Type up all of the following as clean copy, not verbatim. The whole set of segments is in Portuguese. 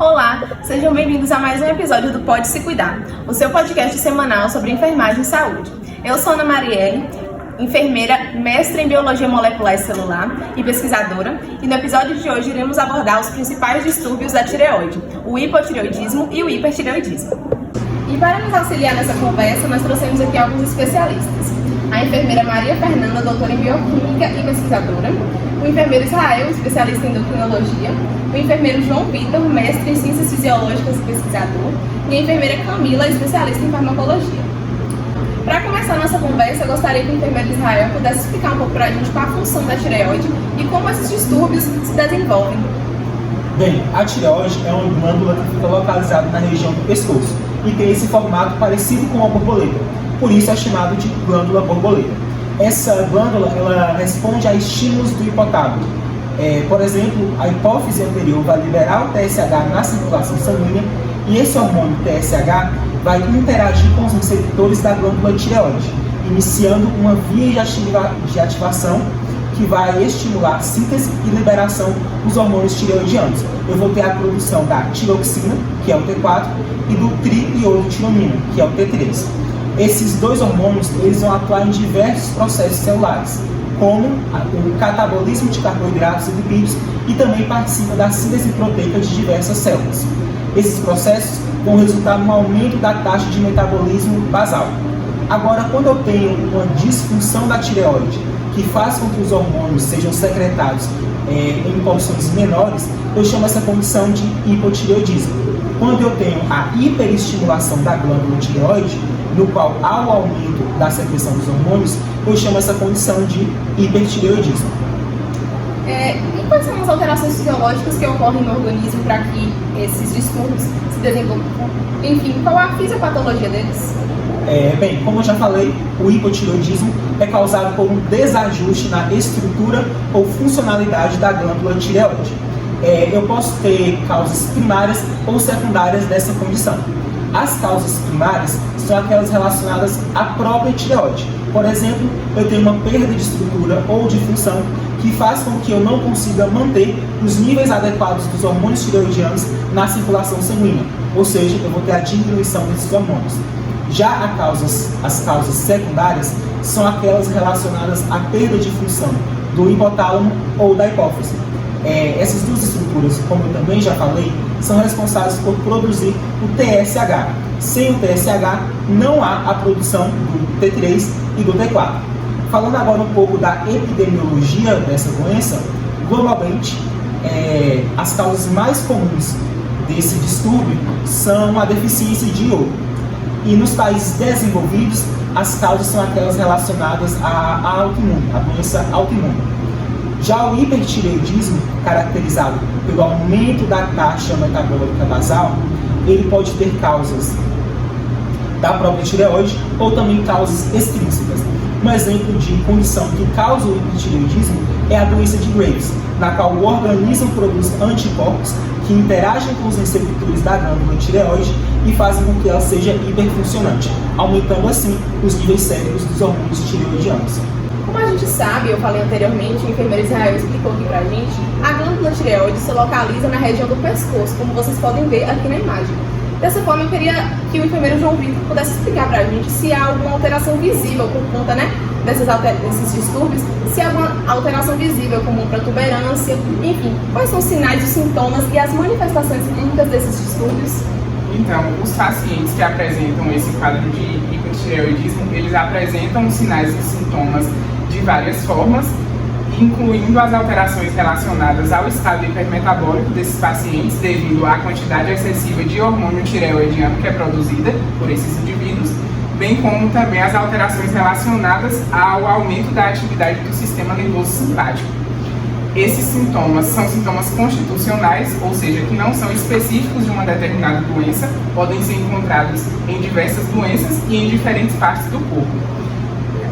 Olá, sejam bem-vindos a mais um episódio do Pode Se Cuidar, o seu podcast semanal sobre enfermagem e saúde. Eu sou Ana Marielle, enfermeira, mestre em Biologia Molecular e Celular e pesquisadora, e no episódio de hoje iremos abordar os principais distúrbios da tireoide, o hipotireoidismo e o hipertireoidismo. E para nos auxiliar nessa conversa, nós trouxemos aqui alguns especialistas. A enfermeira Maria Fernanda, doutora em Bioquímica e pesquisadora, o enfermeiro Israel, especialista em endocrinologia, o enfermeiro João Vitor, mestre em ciências fisiológicas e pesquisador, e a enfermeira Camila, especialista em farmacologia. Para começar a nossa conversa, eu gostaria que o enfermeiro Israel pudesse explicar um pouco para a gente qual a função da tireoide e como esses distúrbios se desenvolvem. Bem, a tireoide é uma glândula que fica localizada na região do pescoço e tem esse formato parecido com a borboleta, por isso é chamado de glândula borboleta. Essa glândula ela responde a estímulos do hipotálamo. Por exemplo, a hipófise anterior vai liberar o TSH na circulação sanguínea e esse hormônio TSH vai interagir com os receptores da glândula tireoide, iniciando uma via de ativação que vai estimular a síntese e liberação dos hormônios tireoidianos. Eu vou ter a produção da tiroxina, que é o T4, e do triiodotironina, que é o T3. Esses dois hormônios eles vão atuar em diversos processos celulares, como o catabolismo de carboidratos e lipídios, e também participa da síntese proteica de diversas células. Esses processos vão resultar no aumento da taxa de metabolismo basal. Agora, quando eu tenho uma disfunção da tireoide, que faz com que os hormônios sejam secretados em porções menores, eu chamo essa condição de hipotireoidismo. Quando eu tenho a hiperestimulação da glândula tireoide, no qual há o aumento da secreção dos hormônios, eu chamo essa condição de hipertireoidismo. E quais são as alterações fisiológicas que ocorrem no organismo para que esses distúrbios se desenvolvam? Enfim, qual a fisiopatologia deles? Bem, como eu já falei, o hipotireoidismo é causado por um desajuste na estrutura ou funcionalidade da glândula tireoide. Eu posso ter causas primárias ou secundárias dessa condição. As causas primárias são aquelas relacionadas à própria tireoide. Por exemplo, eu tenho uma perda de estrutura ou de função que faz com que eu não consiga manter os níveis adequados dos hormônios tireoidianos na circulação sanguínea, ou seja, eu vou ter a diminuição desses hormônios. Já as causas secundárias são aquelas relacionadas à perda de função do hipotálamo ou da hipófise. Essas duas estruturas, como eu também já falei, são responsáveis por produzir o TSH. Sem o TSH, não há a produção do T3 e do T4. Falando agora um pouco da epidemiologia dessa doença, globalmente, as causas mais comuns desse distúrbio são a deficiência de iodo. E nos países desenvolvidos, as causas são aquelas relacionadas à autoimune, à doença autoimune. Já o hipertireoidismo, caracterizado pelo aumento da taxa metabólica basal, ele pode ter causas da própria tireoide ou também causas extrínsecas. Um exemplo de condição que causa o hipertireoidismo é a doença de Graves, na qual o organismo produz anticorpos que interagem com os receptores da glândula tireoide e fazem com que ela seja hiperfuncionante, aumentando assim os níveis sérios dos hormônios tireoidianos. Como a gente sabe, eu falei anteriormente, o enfermeiro Israel explicou aqui pra gente, a glândula tireoide se localiza na região do pescoço, como vocês podem ver aqui na imagem. Dessa forma, eu queria que o enfermeiro João Vitor pudesse explicar pra gente se há alguma alteração visível por conta, desses distúrbios, se há alguma alteração visível, como protuberância, enfim, quais são os sinais, os sintomas e as manifestações clínicas desses distúrbios? Então, os pacientes que apresentam esse quadro de hipotireoidismo, eles apresentam sinais e sintomas de várias formas, incluindo as alterações relacionadas ao estado hipermetabólico desses pacientes devido à quantidade excessiva de hormônio tireoidiano que é produzida por esses indivíduos, bem como também as alterações relacionadas ao aumento da atividade do sistema nervoso simpático. Esses sintomas são sintomas constitucionais, ou seja, que não são específicos de uma determinada doença, podem ser encontrados em diversas doenças e em diferentes partes do corpo.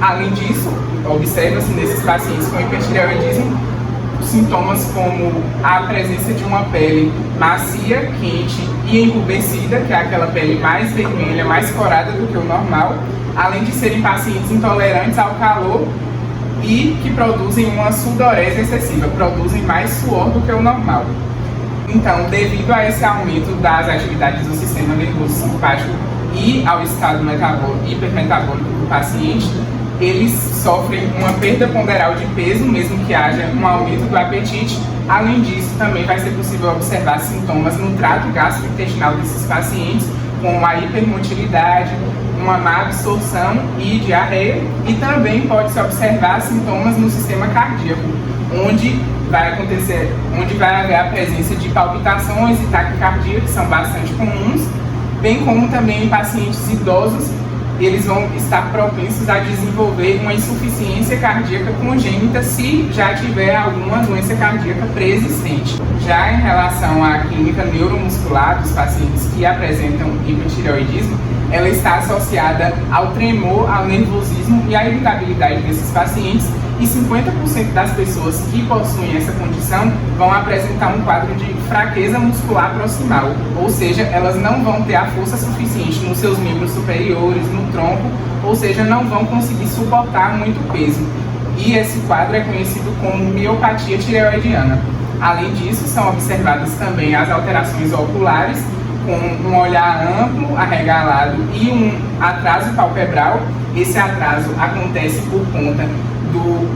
Além disso, observa-se nesses pacientes com hipertireoidismo sintomas como a presença de uma pele macia, quente e enrubescida, que é aquela pele mais vermelha, mais corada do que o normal, além de serem pacientes intolerantes ao calor e que produzem uma sudorese excessiva, produzem mais suor do que o normal. Então, devido a esse aumento das atividades do sistema nervoso simpático e ao estado hipermetabólico do paciente, eles sofrem uma perda ponderal de peso, mesmo que haja um aumento do apetite. Além disso, também vai ser possível observar sintomas no trato gastrointestinal desses pacientes, como a hipermotilidade, uma má absorção e diarreia, e também pode-se observar sintomas no sistema cardíaco, onde vai haver a presença de palpitações e taquicardia, que são bastante comuns, bem como também em pacientes idosos, eles vão estar propensos a desenvolver uma insuficiência cardíaca congênita se já tiver alguma doença cardíaca pré-existente. Já em relação à clínica neuromuscular dos pacientes que apresentam hipotireoidismo, ela está associada ao tremor, ao nervosismo e à irritabilidade desses pacientes, e 50% das pessoas que possuem essa condição vão apresentar um quadro de fraqueza muscular proximal, ou seja, elas não vão ter a força suficiente nos seus membros superiores, no tronco, ou seja, não vão conseguir suportar muito peso. E esse quadro é conhecido como miopatia tireoidiana. Além disso, são observadas também as alterações oculares, com um olhar amplo, arregalado e um atraso palpebral. Esse atraso acontece por conta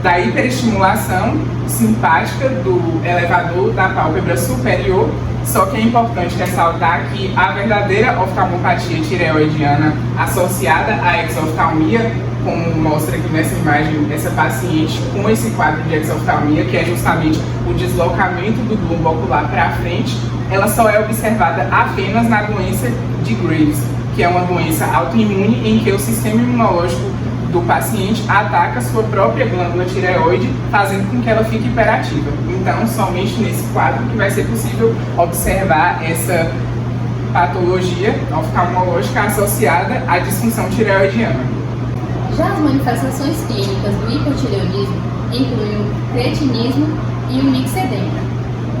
da hiperestimulação simpática do elevador da pálpebra superior, só que é importante ressaltar que a verdadeira oftalmopatia tireoidiana associada à exoftalmia, como mostra aqui nessa imagem essa paciente com esse quadro de exoftalmia, que é justamente o deslocamento do globo ocular para frente, ela só é observada apenas na doença de Graves, que é uma doença autoimune em que o sistema imunológico do paciente ataca sua própria glândula tireoide, fazendo com que ela fique hiperativa. Então, somente nesse quadro que vai ser possível observar essa patologia oftalmológica associada à disfunção tireoidiana. Já as manifestações clínicas do hipotireoidismo incluem o cretinismo e o mixedema.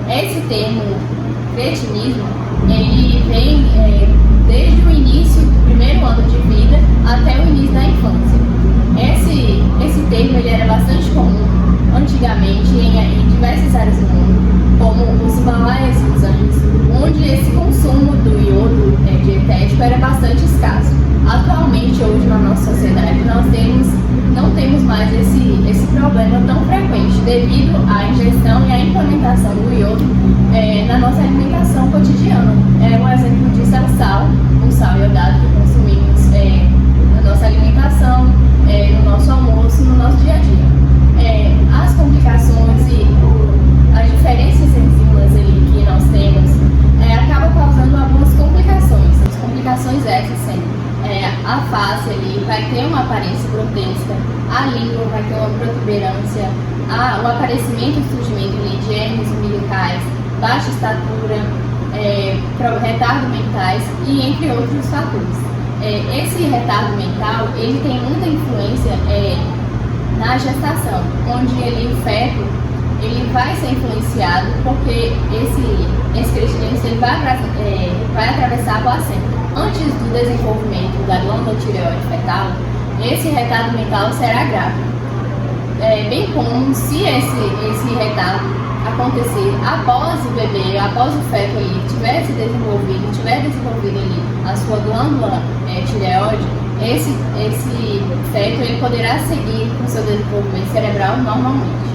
Esse termo cretinismo, ele vem desde o início do primeiro ano de vida até o início da infância. Esse termo ele era bastante comum antigamente em diversas áreas do mundo, como os Himalaias e os Andes, onde esse consumo do iodo dietético era bastante escasso. Atualmente, hoje na nossa sociedade, nós não temos mais esse problema tão frequente devido à ingestão e à implementação do iodo na nossa alimentação cotidiana. Um exemplo disso é o sal iodado que consumimos na nossa alimentação, no nosso almoço, no nosso dia a dia. As complicações e as diferentes enzimas que nós temos acabam causando algumas complicações. As complicações essas sendo a face vai ter uma aparência grotesca, a língua vai ter uma protuberância, o aparecimento e surgimento de hernias umbilicais, baixa estatura, retardo mentais e entre outros fatores. Esse retardo mental ele tem muita influência na gestação, onde o feto ele vai ser influenciado porque esse crescimento ele vai atravessar a placenta. Antes do desenvolvimento da glândula tireoide fetal, esse retardo mental será grave. É bem comum se esse retardo acontecer após o bebê, após o feto tiver desenvolvido a sua glândula tireoide, esse feto ele poderá seguir com seu desenvolvimento cerebral normalmente.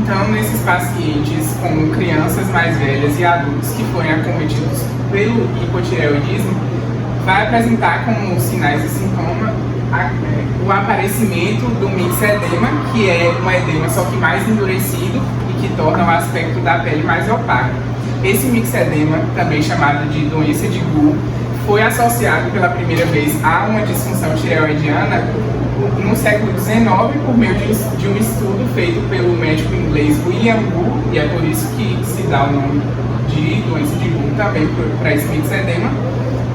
Então, nesses pacientes, como crianças mais velhas e adultos que forem acometidos pelo hipotireoidismo, vai apresentar como sinais e sintomas o aparecimento do mixedema, que é um edema só que mais endurecido e que torna o aspecto da pele mais opaco. Esse mixedema, também chamado de doença de Gu, foi associado pela primeira vez a uma disfunção tireoidiana no século XIX por meio de um estudo feito pelo médico inglês William Gu, e é por isso que se dá o nome de doença de Gu também para esse mixedema.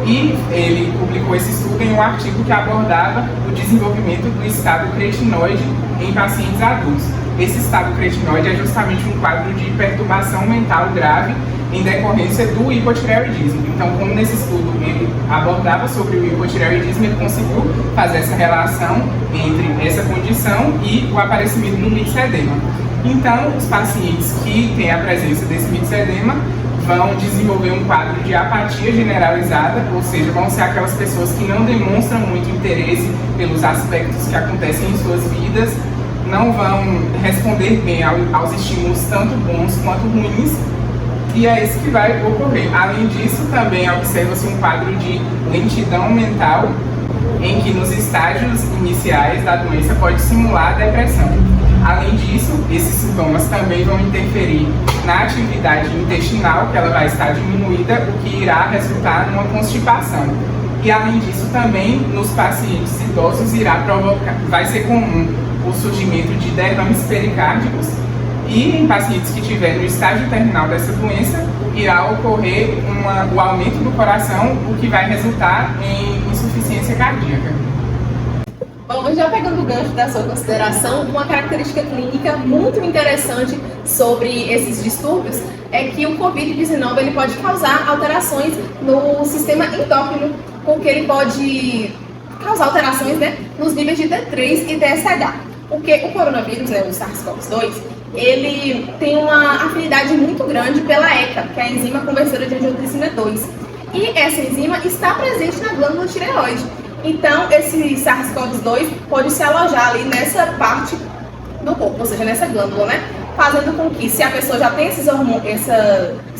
E ele publicou esse estudo em um artigo que abordava o desenvolvimento do estado cretinoide em pacientes adultos. Esse estado cretinoide é justamente um quadro de perturbação mental grave em decorrência do hipotireoidismo. Então, como nesse estudo ele abordava sobre o hipotireoidismo, ele conseguiu fazer essa relação entre essa condição e o aparecimento do mixedema. Então, os pacientes que têm a presença desse mixedema vão desenvolver um quadro de apatia generalizada, ou seja, vão ser aquelas pessoas que não demonstram muito interesse pelos aspectos que acontecem em suas vidas, não vão responder bem aos estímulos tanto bons quanto ruins, e é isso que vai ocorrer. Além disso, também observa-se um quadro de lentidão mental, em que nos estágios iniciais da doença pode simular a depressão. Além disso, esses sintomas também vão interferir na atividade intestinal, que ela vai estar diminuída, o que irá resultar numa constipação. E além disso, também nos pacientes idosos vai ser comum o surgimento de derrames pericárdicos, e em pacientes que tiverem no estágio terminal dessa doença, irá ocorrer o aumento do coração, o que vai resultar em insuficiência cardíaca. Bom, já pegando o gancho da sua consideração, uma característica clínica muito interessante sobre esses distúrbios é que o Covid-19 ele pode causar alterações no sistema endócrino, porque ele pode causar alterações, né, nos níveis de T3 e TSH. Porque o coronavírus, né, o SARS-CoV-2, ele tem uma afinidade muito grande pela ECA, que é a enzima conversora de angiotensina 2. E essa enzima está presente na glândula tireoide. Então, esse SARS-CoV-2 pode se alojar ali nessa parte do corpo, ou seja, nessa glândula, né? Fazendo com que, se a pessoa já tem essas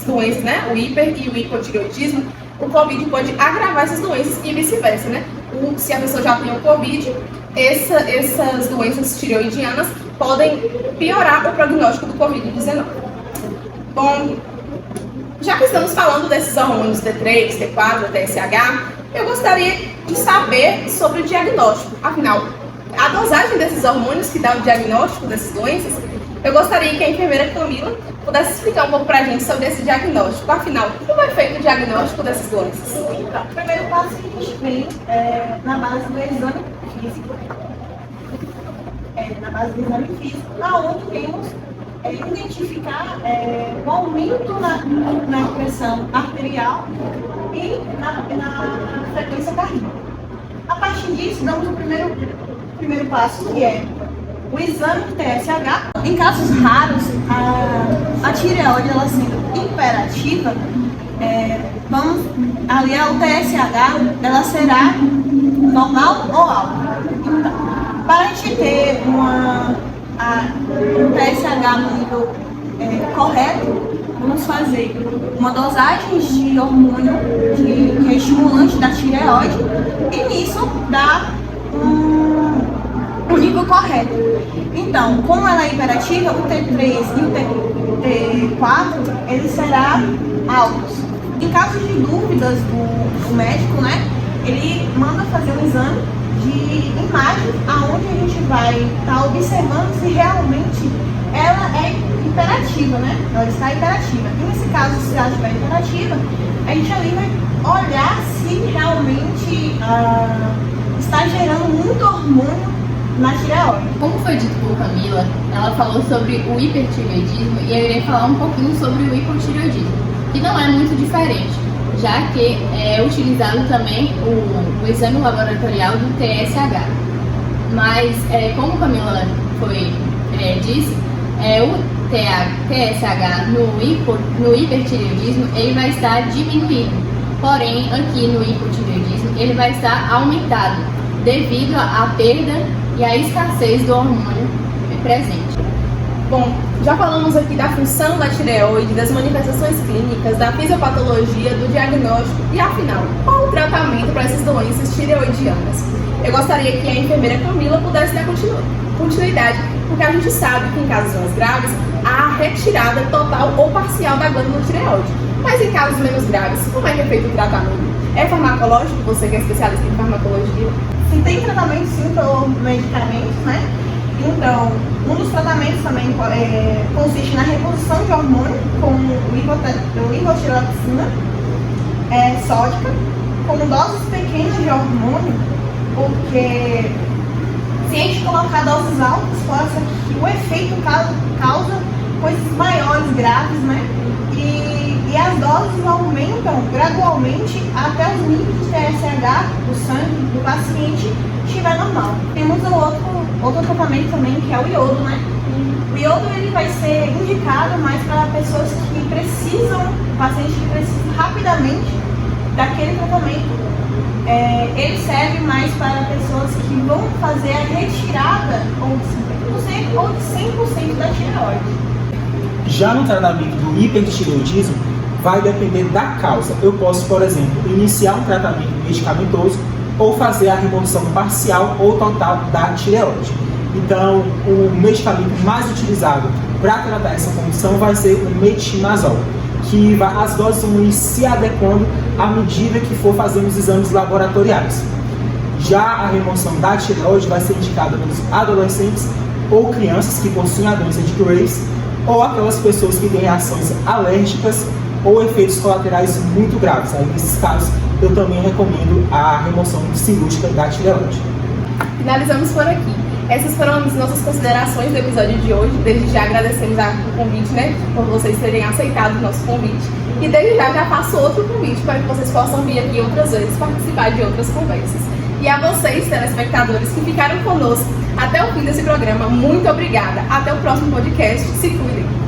doenças, né? O hiper e o hipotireoidismo, o Covid pode agravar essas doenças e vice-versa, né? Se a pessoa já tem o Covid, essas doenças tireoidianas podem piorar o prognóstico do Covid-19. Bom, já que estamos falando desses hormônios T3, T4, TSH, eu gostaria de saber sobre o diagnóstico. Afinal, a dosagem desses hormônios que dá o diagnóstico dessas doenças, eu gostaria que a enfermeira Camila pudesse explicar um pouco pra gente sobre esse diagnóstico. Afinal, como é feito o diagnóstico dessas doenças? Então, o primeiro passo que a gente vem na base do exame físico. Na base do exame físico, onde temos identificar o aumento na pressão arterial e na frequência cardíaca. A partir disso, damos o primeiro passo, que é o exame de TSH. Em casos raros, a tireoide ela sendo imperativa, vamos aliar o TSH, ela será normal ou alta. Então, para a gente ter um TSH no nível correto, vamos fazer uma dosagem de hormônio que é estimulante da tireoide e nisso dá um nível correto. Então, como ela é imperativa, o T3 e o T4 ele será altos. Em caso de dúvidas do médico, né, ele manda fazer um exame de imagem, aonde a gente vai estar observando se realmente ela é imperativa, né? Ela está imperativa. E nesse caso, se ela estiver imperativa, a gente ali vai olhar se realmente está gerando muito hormônio na tireoide. Como foi dito por Camila, ela falou sobre o hipertireoidismo e eu irei falar um pouquinho sobre o hipotireoidismo, que não é muito diferente, já que é utilizado também o exame laboratorial do TSH. Mas, como Camila disse, o TSH no hipertireoidismo ele vai estar diminuído, porém aqui no hipotireoidismo ele vai estar aumentado, devido à perda e à escassez do hormônio presente. Bom, já falamos aqui da função da tireoide, das manifestações clínicas, da fisiopatologia, do diagnóstico e, afinal, qual o tratamento para essas doenças tireoidianas? Eu gostaria que a enfermeira Camila pudesse dar continuidade, porque a gente sabe que em casos mais graves, há a retirada total ou parcial da glândula tireoide. Mas em casos menos graves, como é que é feito o tratamento? É farmacológico? Você que é especialista em farmacologia? Se tem tratamento sim por medicamentos, né? Então, um dos tratamentos também consiste na reposição de hormônio com levotiroxina sódica, com doses pequenas de hormônio, porque se a gente colocar doses altas, pode ser que o efeito causa coisas maiores, graves, né? E as doses aumentam gradualmente até os níveis de TSH do sangue do paciente estiver normal. Temos outro tratamento também, que é o iodo, né? O iodo ele vai ser indicado mais para pessoas que precisam, pacientes que precisam rapidamente daquele tratamento. Ele serve mais para pessoas que vão fazer a retirada ou de 50% ou de 100% da tireoide. Já no tratamento do hipertireoidismo, vai depender da causa. Eu posso, por exemplo, iniciar um tratamento medicamentoso ou fazer a remoção parcial ou total da tireoide. Então, o medicamento mais utilizado para tratar essa condição vai ser o metilmazol, que as doses vão ir se adequando à medida que for fazendo os exames laboratoriais. Já a remoção da tireoide vai ser indicada pelos adolescentes ou crianças que possuem a doença de Graves, ou aquelas pessoas que têm reações alérgicas ou efeitos colaterais muito graves. Aí, nesses casos, eu também recomendo a remoção cirúrgica da tireoide. Finalizamos por aqui. Essas foram as nossas considerações do episódio de hoje. Desde já agradecemos o convite, por vocês terem aceitado o nosso convite. E desde já faço outro convite para que vocês possam vir aqui outras vezes participar de outras conversas. E a vocês, telespectadores, que ficaram conosco até o fim desse programa, muito obrigada. Até o próximo podcast. Se cuidem!